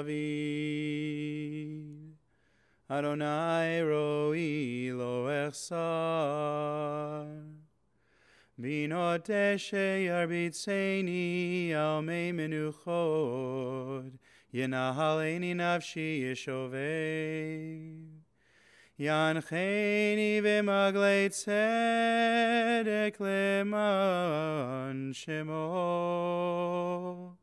David. Adonai roi lo echsar. Binot eshe yarbitzeni al mei menuchot. Yenahaleni nafshi yeshovei. Yancheni v'maglei tzedek leman shemo.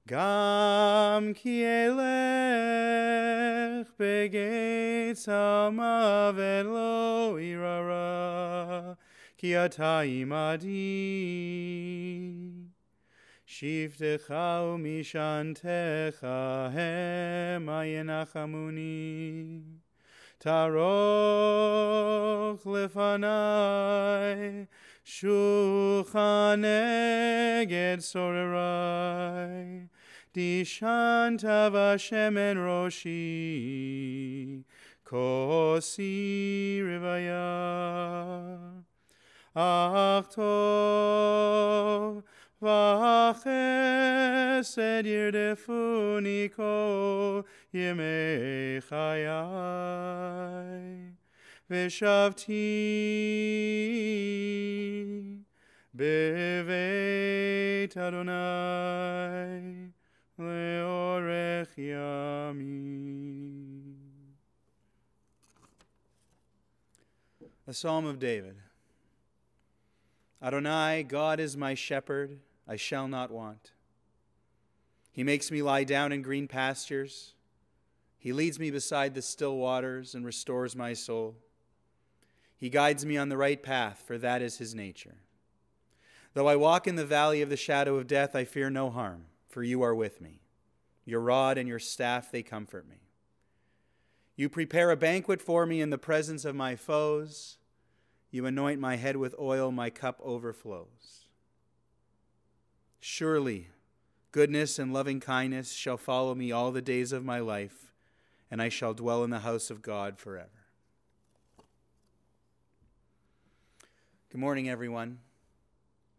Gam ki elech begeitz ha'mavet lo irara, ki ata imadi. Shivtecha u'mishantecha hema yenachamuni. Taroch lefanai, shulchan neged sorerai, dishanta v'Hashem roshi, kosi rivaya. Ach tov v'chesed yirdefuni kol yemei chayai, v'shavti beveit Adonai leorech yamim. A Psalm of David. Adonai, God is my shepherd, I shall not want. He makes me lie down in green pastures. He leads me beside the still waters and restores my soul. He guides me on the right path, for that is his nature. Though I walk in the valley of the shadow of death, I fear no harm, for you are with me. Your rod and your staff, they comfort me. You prepare a banquet for me in the presence of my foes. You anoint my head with oil, my cup overflows. Surely, goodness and loving kindness shall follow me all the days of my life, and I shall dwell in the house of God forever. Good morning, everyone,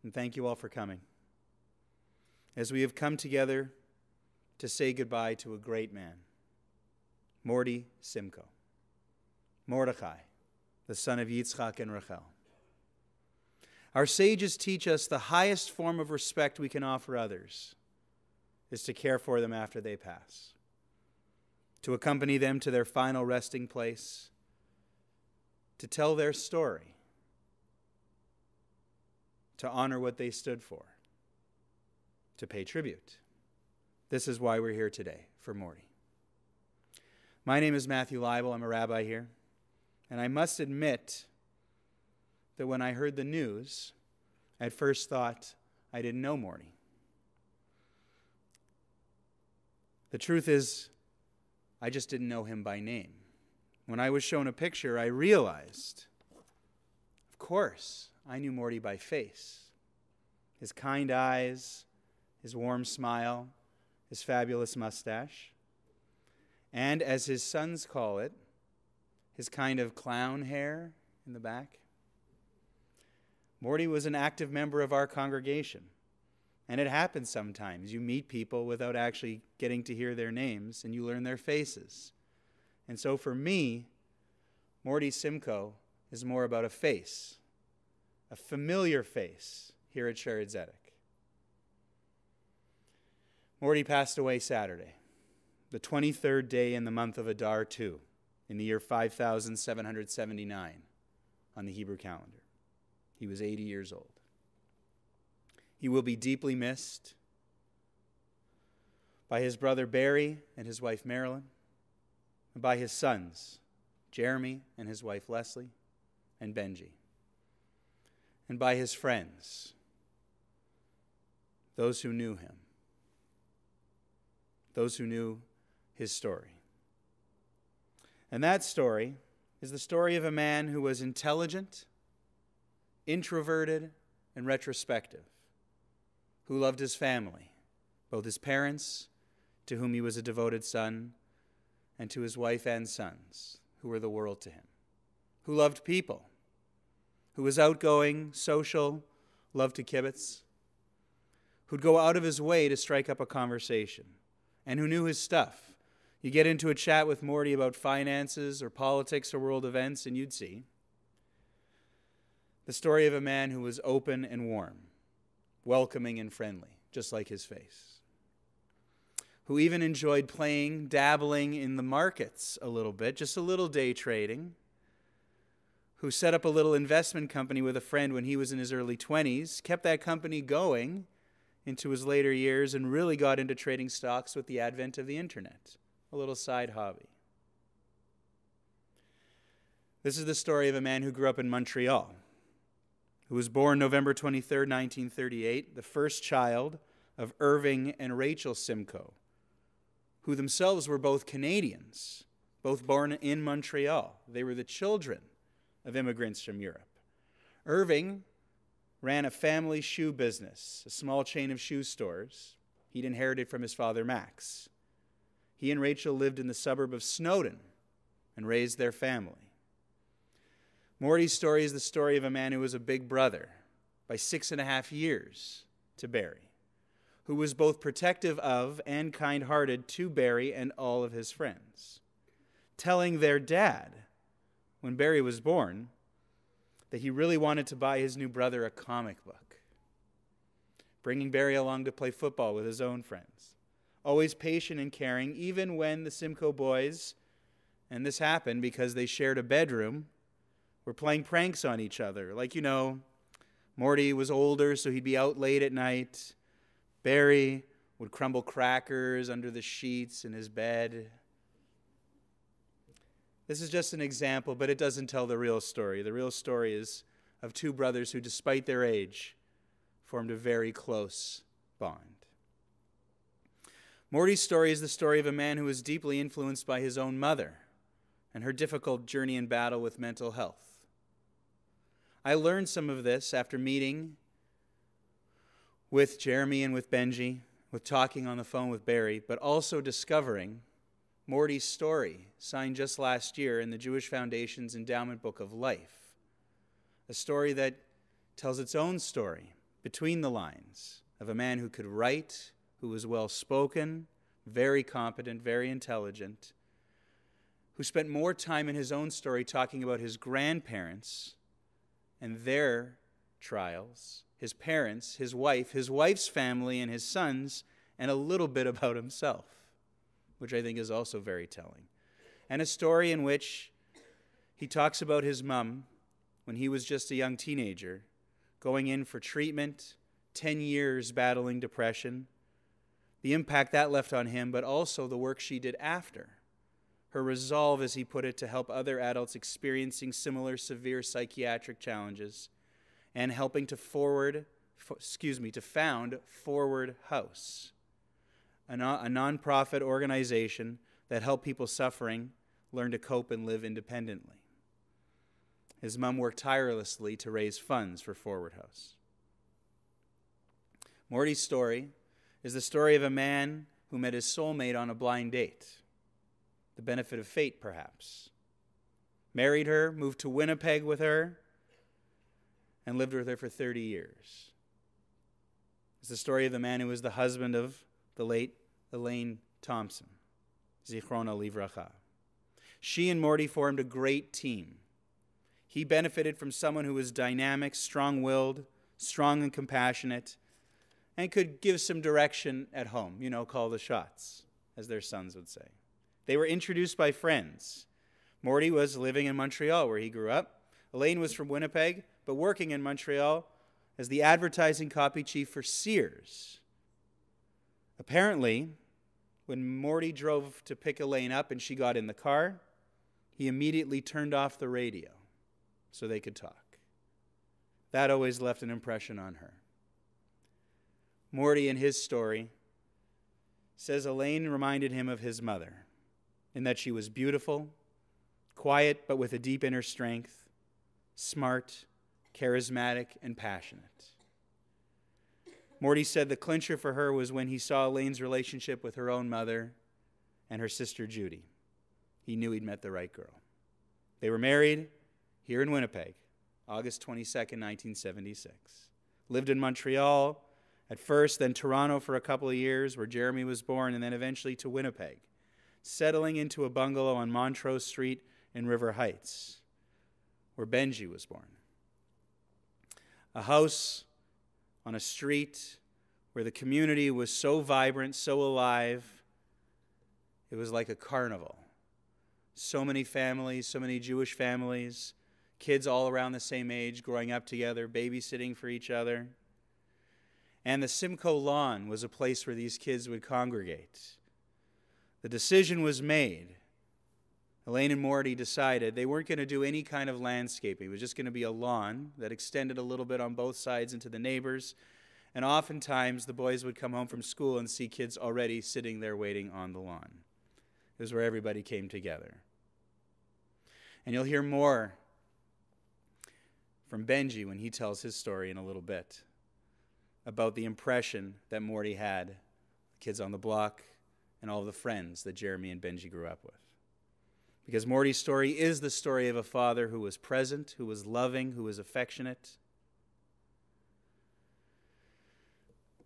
and thank you all for coming. As we have come together to say goodbye to a great man, Morty Simcoe, Mordechai, the son of Yitzchak and Rachel. Our sages teach us the highest form of respect we can offer others is to care for them after they pass, to accompany them to their final resting place, to tell their story, to honor what they stood for, to pay tribute. This is why we're here today, for Morty. My name is Matthew Leibel. I'm a rabbi here. And I must admit that when I heard the news, I at first thought I didn't know Morty. The truth is, I just didn't know him by name. When I was shown a picture, I realized, of course, I knew Morty by face. His kind eyes, his warm smile, his fabulous mustache, and as his sons call it, his kind of clown hair in the back. Morty was an active member of our congregation. And it happens sometimes. You meet people without actually getting to hear their names, and you learn their faces. And so for me, Morty Simcoe is more about a face, a familiar face here at Shaare Zedek. Morty passed away Saturday, the 23rd day in the month of Adar II, in the year 5779 on the Hebrew calendar. He was 80 years old. He will be deeply missed by his brother Barry and his wife Marilyn, and by his sons, Jeremy and his wife Leslie, and Benji, and by his friends, those who knew him, those who knew his story. And that story is the story of a man who was intelligent, introverted, and retrospective, who loved his family, both his parents, to whom he was a devoted son, and to his wife and sons, who were the world to him, who loved people, who was outgoing, social, loved to kibitz, who'd go out of his way to strike up a conversation, and who knew his stuff. You get into a chat with Morty about finances or politics or world events, and you'd see the story of a man who was open and warm, welcoming and friendly, just like his face, who even enjoyed dabbling in the markets a little bit, just a little day trading, who set up a little investment company with a friend when he was in his early 20s, kept that company going into his later years, and really got into trading stocks with the advent of the internet, a little side hobby. This is the story of a man who grew up in Montreal, who was born November 23rd, 1938, the first child of Irving and Rachel Simcoe, who themselves were both Canadians, both born in Montreal. They were the children of immigrants from Europe. Irving ran a family shoe business, a small chain of shoe stores he'd inherited from his father, Max. He and Rachel lived in the suburb of Snowdon and raised their family. Morty's story is the story of a man who was a big brother by 6.5 years to Barry, who was both protective of and kind-hearted to Barry and all of his friends, telling their dad, when Barry was born, that he really wanted to buy his new brother a comic book, bringing Barry along to play football with his own friends, always patient and caring, even when the Simcoe boys, and this happened because they shared a bedroom, were playing pranks on each other. Like, Morty was older, so he'd be out late at night. Barry would crumble crackers under the sheets in his bed. This is just an example, but it doesn't tell the real story. The real story is of two brothers who, despite their age, formed a very close bond. Morty's story is the story of a man who was deeply influenced by his own mother and her difficult journey and battle with mental health. I learned some of this after meeting with Jeremy and with Benji, with talking on the phone with Barry, but also discovering Morty's story, signed just last year in the Jewish Foundation's Endowment Book of Life. A story that tells its own story, between the lines, of a man who could write, who was well-spoken, very competent, very intelligent, who spent more time in his own story talking about his grandparents and their trials, his parents, his wife's family, and his sons, and a little bit about himself, which I think is also very telling. And a story in which he talks about his mom when he was just a young teenager, going in for treatment, 10 years battling depression, the impact that left on him, but also the work she did after. Her resolve, as he put it, to help other adults experiencing similar severe psychiatric challenges, and helping to found Forward House, a nonprofit organization that helped people suffering learn to cope and live independently. His mom worked tirelessly to raise funds for Forward House. Morty's story is the story of a man who met his soulmate on a blind date, the benefit of fate, perhaps. Married her, moved to Winnipeg with her, and lived with her for 30 years. It's the story of the man who was the husband of the late Elaine Thompson, Zichrona Livracha. She and Morty formed a great team. He benefited from someone who was dynamic, strong-willed, strong and compassionate, and could give some direction at home, call the shots, as their sons would say. They were introduced by friends. Morty was living in Montreal, where he grew up. Elaine was from Winnipeg, but working in Montreal as the advertising copy chief for Sears. Apparently, when Morty drove to pick Elaine up and she got in the car, he immediately turned off the radio so they could talk. That always left an impression on her. Morty, in his story, says Elaine reminded him of his mother in that she was beautiful, quiet but with a deep inner strength, smart, charismatic, and passionate. Morty said the clincher for her was when he saw Elaine's relationship with her own mother and her sister Judy. He knew he'd met the right girl. They were married here in Winnipeg, August 22nd, 1976. Lived in Montreal At first, then Toronto for a couple of years, where Jeremy was born, and then eventually to Winnipeg, settling into a bungalow on Montrose Street in River Heights, where Benji was born. A house on a street where the community was so vibrant, so alive, it was like a carnival. So many families, so many Jewish families, kids all around the same age, growing up together, babysitting for each other. And the Simcoe lawn was a place where these kids would congregate. The decision was made. Elaine and Morty decided they weren't going to do any kind of landscaping. It was just going to be a lawn that extended a little bit on both sides into the neighbors. And oftentimes the boys would come home from school and see kids already sitting there waiting on the lawn. It was where everybody came together. And you'll hear more from Benji when he tells his story in a little bit about the impression that Morty had, kids on the block, and all of the friends that Jeremy and Benji grew up with. Because Morty's story is the story of a father who was present, who was loving, who was affectionate,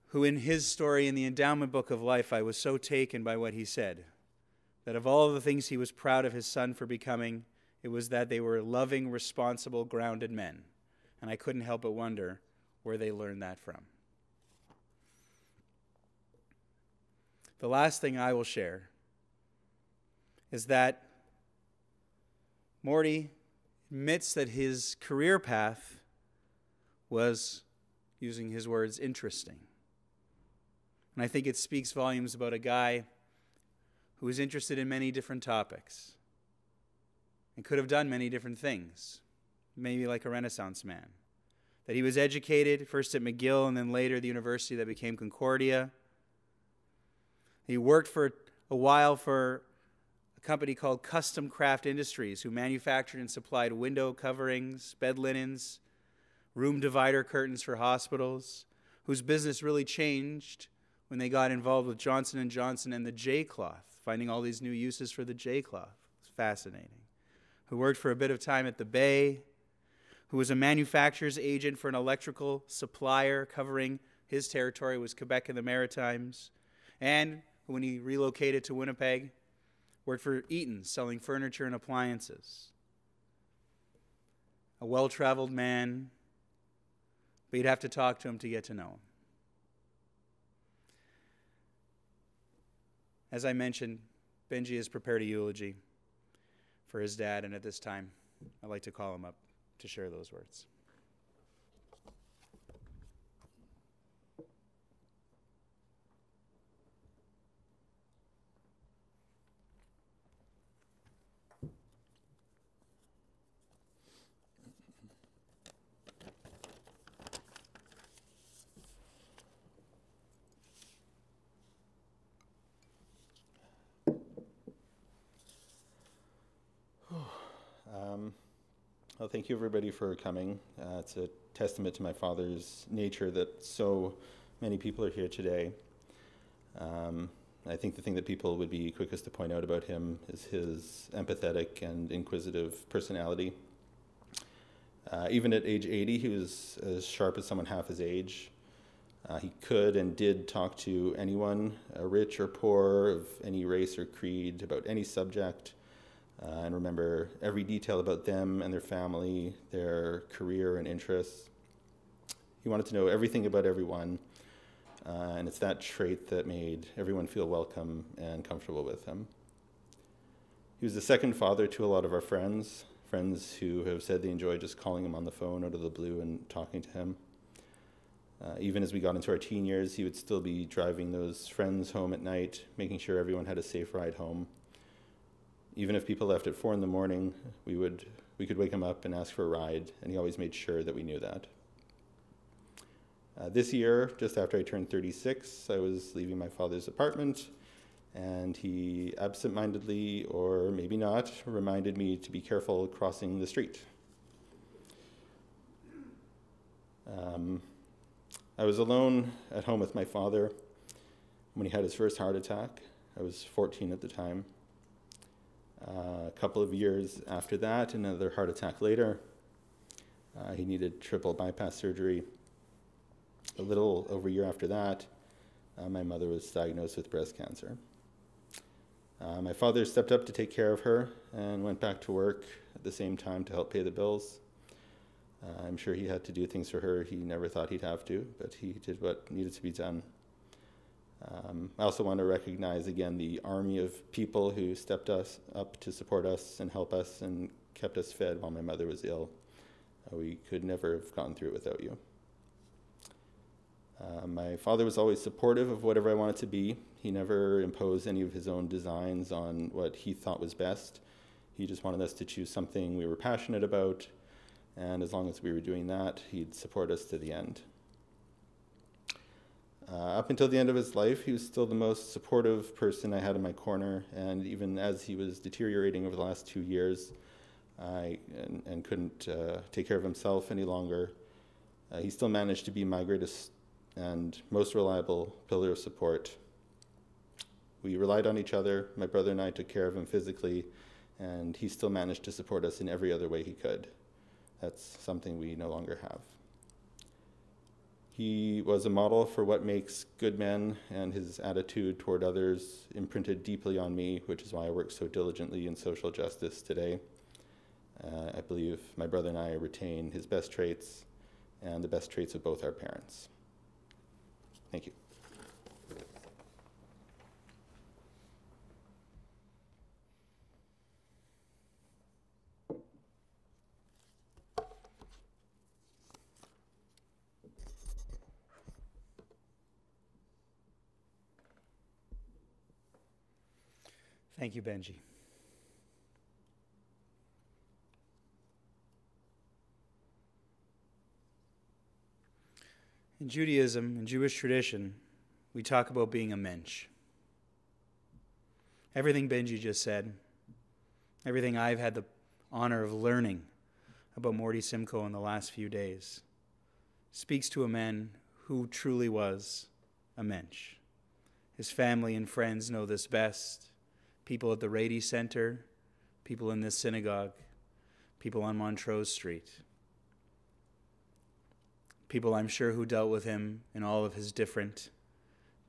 who in his story in the endowment book of life, I was so taken by what he said, that of all the things he was proud of his son for becoming, it was that they were loving, responsible, grounded men. And I couldn't help but wonder where they learned that from. The last thing I will share is that Morty admits that his career path was, using his words, interesting. And I think it speaks volumes about a guy who was interested in many different topics and could have done many different things, maybe like a Renaissance man. That he was educated, first at McGill and then later the university that became Concordia. He worked for a while for a company called Custom Craft Industries, who manufactured and supplied window coverings, bed linens, room divider curtains for hospitals, whose business really changed when they got involved with Johnson & Johnson and the J-cloth, finding all these new uses for the J-cloth. It's fascinating. Who worked for a bit of time at the Bay, who was a manufacturer's agent for an electrical supplier covering his territory was Quebec and the Maritimes, and when he relocated to Winnipeg, worked for Eaton's selling furniture and appliances. A well-traveled man, but you'd have to talk to him to get to know him. As I mentioned, Benji has prepared a eulogy for his dad, and at this time, I'd like to call him up to share those words. Well, thank you everybody for coming. It's a testament to my father's nature that so many people are here today. I think the thing that people would be quickest to point out about him is his empathetic and inquisitive personality. Even at age 80, he was as sharp as someone half his age. He could and did talk to anyone, rich or poor, of any race or creed, about any subject. And remember every detail about them and their family, their career and interests. He wanted to know everything about everyone, and it's that trait that made everyone feel welcome and comfortable with him. He was the second father to a lot of our friends who have said they enjoy just calling him on the phone out of the blue and talking to him. Even as we got into our teen years, he would still be driving those friends home at night, making sure everyone had a safe ride home. Even if people left at 4 a.m, we could wake him up and ask for a ride, and he always made sure that we knew that. This year, just after I turned 36, I was leaving my father's apartment, and he absentmindedly, or maybe not, reminded me to be careful crossing the street. I was alone at home with my father when he had his first heart attack. I was 14 at the time. A couple of years after that, another heart attack later. He needed triple bypass surgery. a little over a year after that, my mother was diagnosed with breast cancer. My father stepped up to take care of her and went back to work at the same time to help pay the bills. I'm sure he had to do things for her he never thought he'd have to, but he did what needed to be done. I also want to recognize again the army of people who stepped us up to support us and help us and kept us fed while my mother was ill. We could never have gotten through it without you. My father was always supportive of whatever I wanted to be. He never imposed any of his own designs on what he thought was best. He just wanted us to choose something we were passionate about, and as long as we were doing that, he'd support us to the end. Up until the end of his life, he was still the most supportive person I had in my corner, and even as he was deteriorating over the last 2 years and couldn't take care of himself any longer, he still managed to be my greatest and most reliable pillar of support. We relied on each other. My brother and I took care of him physically, and he still managed to support us in every other way he could. That's something we no longer have. He was a model for what makes good men, and his attitude toward others imprinted deeply on me, which is why I work so diligently in social justice today. I believe my brother and I retain his best traits and the best traits of both our parents. Thank you. Thank you, Benji. In Judaism, in Jewish tradition, we talk about being a mensch. Everything Benji just said, everything I've had the honor of learning about Morty Simcoe in the last few days, speaks to a man who truly was a mensch. His family and friends know this best. People at the Rady Center, people in this synagogue, people on Montrose Street. People I'm sure who dealt with him in all of his different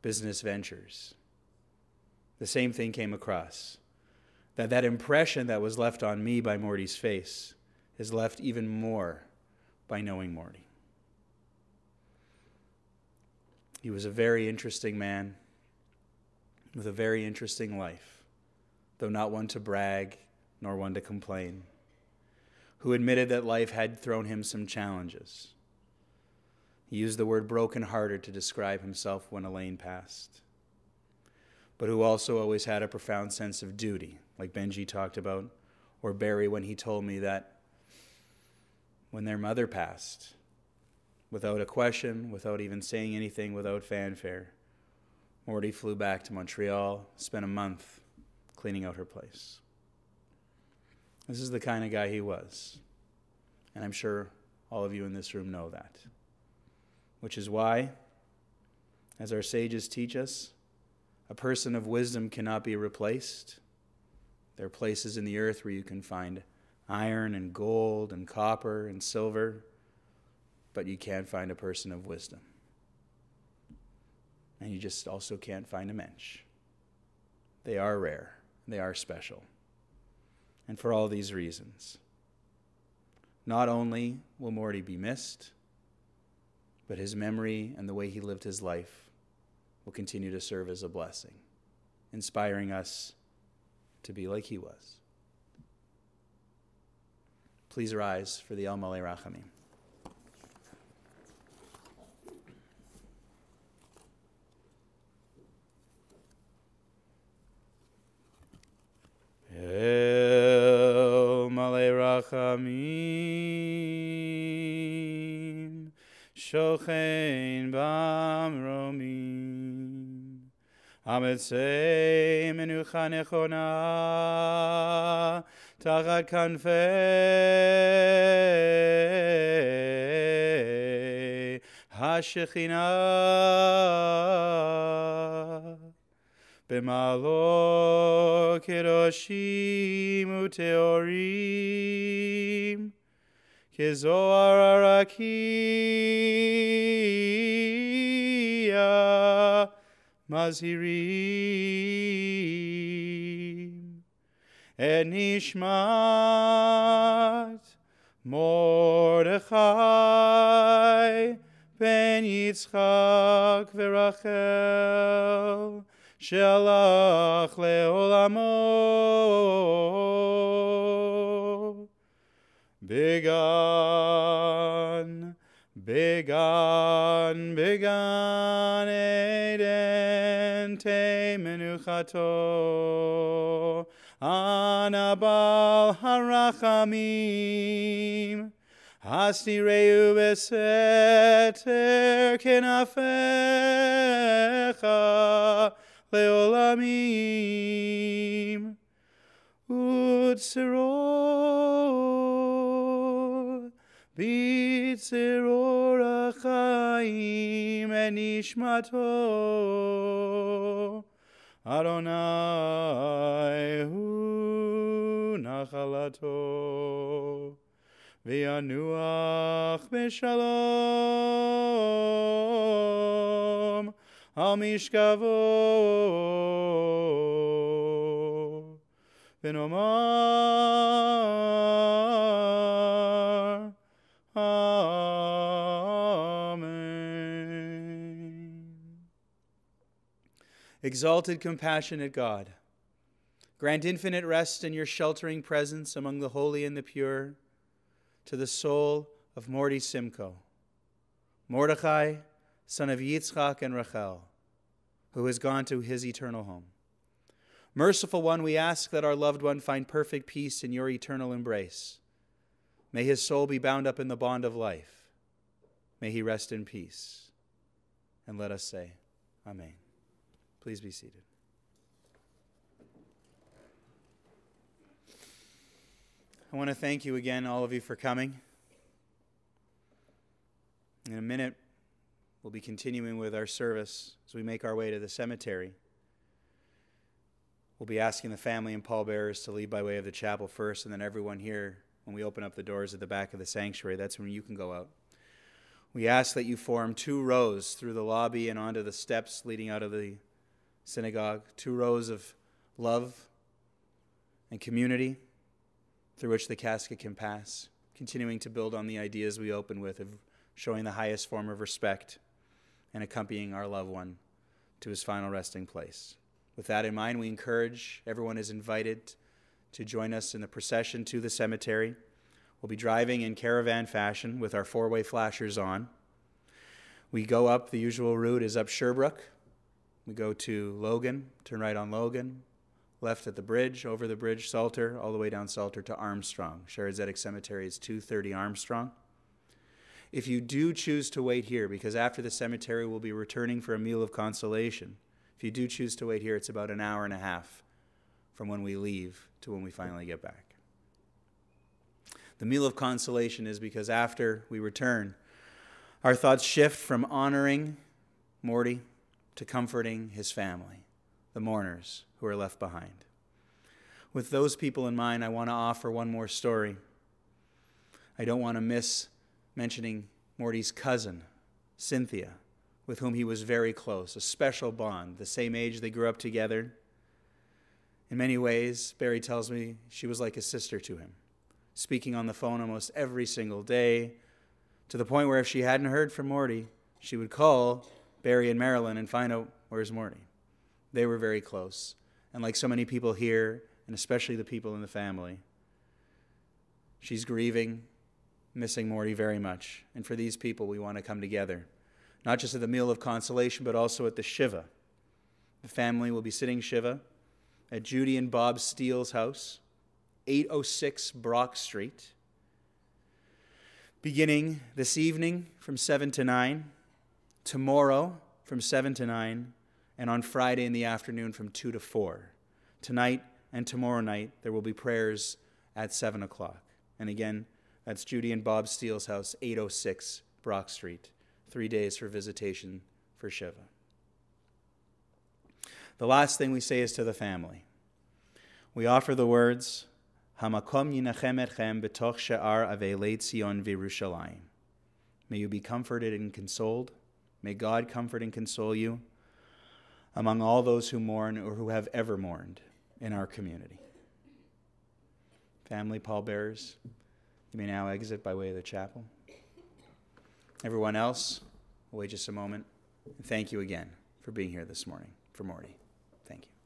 business ventures. The same thing came across. That impression that was left on me by Morty's face is left even more by knowing Morty. He was a very interesting man with a very interesting life, though not one to brag nor one to complain, who admitted that life had thrown him some challenges. He used the word broken-hearted to describe himself when Elaine passed, but who also always had a profound sense of duty, like Benji talked about, or Barry when he told me that when their mother passed, without a question, without even saying anything, without fanfare, Morty flew back to Montreal, spent a month cleaning out her place. This is the kind of guy he was, and I'm sure all of you in this room know that. Which is why, as our sages teach us, a person of wisdom cannot be replaced. There are places in the earth where you can find iron and gold and copper and silver, but you can't find a person of wisdom. And you just also can't find a mensch. They are rare. They are special. And for all these reasons, not only will Morty be missed, but his memory and the way he lived his life will continue to serve as a blessing, inspiring us to be like he was. Please rise for the El Malei Rachamim. El Malei Rachamim, Shochein Bamromim, Ametzei Menucha Nechona, Tachat Kanfei HaShekhinah, B'malo Kedoshim Uteorim, Kezoar Arakim, Shaya Mazhirim Et Nishmat Mordechai Ben Yitzchak Verachel Shelach Leolamo Began Eden Te Menuchato Anabal Harachamim Hastireu Beseter Kenafecha Leolamim Utzeror Bitzeror Achaim Enishmato Adonai Hu Nachalato V'yanuach b'shalom al mishkavo v'nomar Amen. Exalted, compassionate God, grant infinite rest in your sheltering presence among the holy and the pure to the soul of Morty Simcoe, Mordechai, son of Yitzchak and Rachel, who has gone to his eternal home. Merciful One, we ask that our loved one find perfect peace in your eternal embrace. May his soul be bound up in the bond of life. May he rest in peace. And let us say, Amen. Please be seated. I want to thank you again, all of you, for coming. In a minute, we'll be continuing with our service as we make our way to the cemetery. We'll be asking the family and pallbearers to leave by way of the chapel first, and then everyone here, when we open up the doors at the back of the sanctuary, that's when you can go out. We ask that you form 2 rows through the lobby and onto the steps leading out of the synagogue, 2 rows of love and community through which the casket can pass, continuing to build on the ideas we open with of showing the highest form of respect and accompanying our loved one to his final resting place. With that in mind, we encourage everyone is invited to join us in the procession to the cemetery. We'll be driving in caravan fashion with our 4-way flashers on. We go up, the usual route is up Sherbrooke. We go to Logan, turn right on Logan, left at the bridge, over the bridge, Salter, all the way down Salter to Armstrong. Shared Zedek Cemetery is 230 Armstrong. If you do choose to wait here, because after the cemetery we'll be returning for a meal of consolation, if you do choose to wait here, it's about an hour and a half from when we leave to when we finally get back. The meal of consolation is because after we return, our thoughts shift from honoring Morty to comforting his family, the mourners who are left behind. With those people in mind, I want to offer one more story. I don't want to miss mentioning Morty's cousin, Cynthia, with whom he was very close, a special bond, the same age they grew up together. In many ways, Barry tells me she was like a sister to him, speaking on the phone almost every single day, to the point where if she hadn't heard from Morty, she would call Barry in Maryland and find out where's Morty. They were very close. And like so many people here, and especially the people in the family, she's grieving, missing Morty very much. And for these people, we want to come together, not just at the meal of consolation, but also at the Shiva. The family will be sitting Shiva at Judy and Bob Steele's house, 806 Brock Street, beginning this evening from 7 to 9, tomorrow from 7 to 9, and on Friday in the afternoon from 2 to 4. Tonight and tomorrow night, there will be prayers at 7 o'clock. And again, that's Judy and Bob Steele's house, 806 Brock Street. 3 days for visitation for Shiva. The last thing we say is to the family. We offer the words, Hamakom yinachem etchem betoch she'ar avelei Tzion v'Yerushalayim. May you be comforted and consoled May God comfort and console you among all those who mourn or who have ever mourned in our community. Family pallbearers, you may now exit by way of the chapel. Everyone else, we'll wait just a moment. And thank you again for being here this morning. For Morty, thank you.